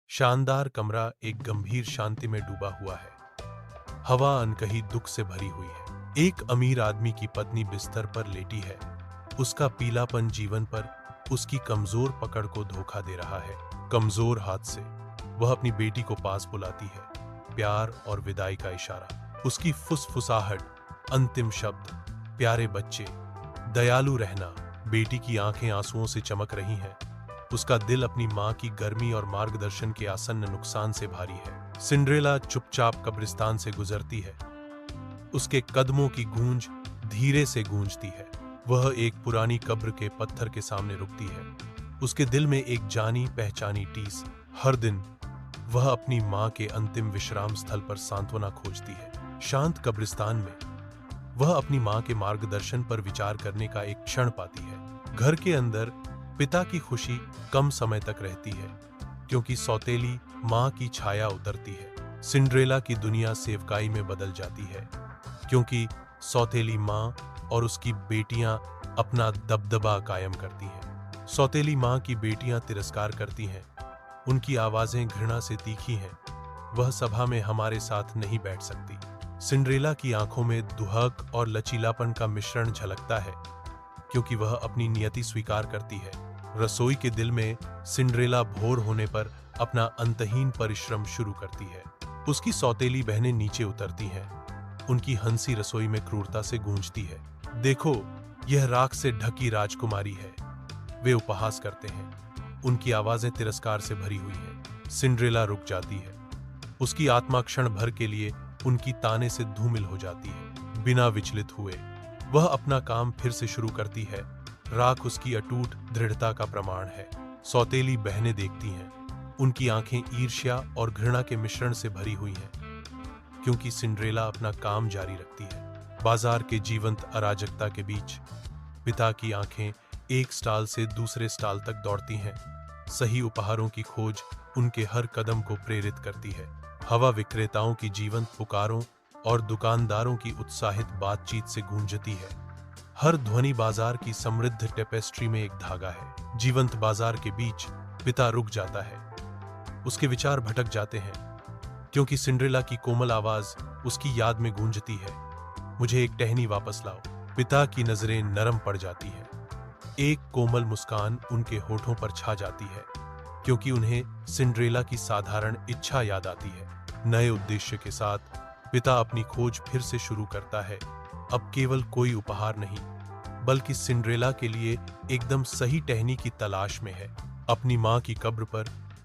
शानदार कमरा एक गंभीर शांति में डूबा हुआ है। हवा अनकही दुख से भरी हुई है। एक अमीर आदमी की पत्नी बिस्तर पर लेटी है। उसका पीलापन जीवन पर उसकी कमजोर पकड़ को धोखा दे रहा है। कमजोर हाथ से वह अपनी बेटी को पास बुलाती है, प्यार और विदाई का इशारा। उसकी फुसफुसाहट, अंतिम शब्द, प्यारे बच्चे, दयालु रहना। बेटी की आंखें आंसुओं से चमक रही हैं। उसका दिल अपनी मां की गर्मी और मार्गदर्शन के आसन्न नुकसान से भारी है। सिंड्रेला चुपचाप कब्रिस्तान से गुजरती है। उसके कदमों की गूंज धीरे से गूंजती है। वह एक पुरानी कब्र के पत्थर के सामने रुकती है। उसके दिल में एक जानी पहचानी टीस। हर दिन वह अपनी मां के अंतिम विश्राम स्थल पर सांत्वना खोजती है। शांत कब्रिस्तान में वह अपनी मां के मार्गदर्शन पर विचार करने का एक क्षण पाती है। घर के अंदर पिता की खुशी कम समय तक रहती है, क्योंकि सौतेली मां की छाया उतरती है। सिंड्रेला की दुनिया सेवकाई में बदल जाती है, क्योंकि सौतेली मां और उसकी बेटियां अपना दबदबा कायम करती हैं। सौतेली मां की बेटियां तिरस्कार करती हैं। उनकी आवाजें घृणा से तीखी हैं। वह सभा में हमारे साथ नहीं बैठ सकती। सिंड्रेला की आंखों में दुहक और लचीलापन का मिश्रण झलकता है, क्योंकि वह अपनी नियति स्वीकार करती है। रसोई के दिल में सिंड्रेला भोर होने पर अपना अंतहीन परिश्रम शुरू करती है। उसकी सौतेली बहनें नीचे उतरती हैं। उनकी हंसी रसोई में क्रूरता से गूंजती है। देखो, यह राख से ढकी राजकुमारी है, वे उपहास करते हैं। उनकी आवाजें तिरस्कार से भरी हुई हैं। सिंड्रेला रुक जाती है। उसकी आत्मा क्षण भर के लिए उनकी ताने से धूमिल हो जाती है। बिना विचलित हुए वह अपना काम फिर से शुरू करती है। राख उसकी अटूट दृढ़ता का प्रमाण है। सौतेली बहनें देखती हैं। उनकी आंखें ईर्ष्या और घृणा के मिश्रण से भरी हुई हैं, क्योंकि सिंड्रेला अपना काम जारी रखती है। बाजार के जीवंत अराजकता के बीच पिता की आंखें एक स्टॉल से दूसरे स्टॉल तक दौड़ती हैं। सही उपहारों की खोज उनके हर कदम को प्रेरित करती है। हवा विक्रेताओं की जीवंत पुकारों और दुकानदारों की उत्साहित बातचीत से गूंजती है। हर ध्वनि बाजार की समृद्ध टेपेस्ट्री में एक धागा है। जीवंत बाजार के बीच पिता रुक जाता है। उसके विचार भटक जाते हैं, क्योंकि सिंड्रेला की कोमल आवाज उसकी याद में गूंजती है, मुझे एक टहनी वापस लाओ। पिता की नजरें नरम पड़ जाती हैं। एक कोमल मुस्कान उनके होठों पर छा जाती है, क्योंकि उन्हें सिंड्रेला की साधारण इच्छा याद आती है। नए उद्देश्य के साथ पिता अपनी खोज फिर से शुरू करता है। अब केवल कोई उपहार नहीं, बल्कि सिंड्रेला के लिए एकदम सही टहनी की तलाश में है। अपनी मां की कब्र पर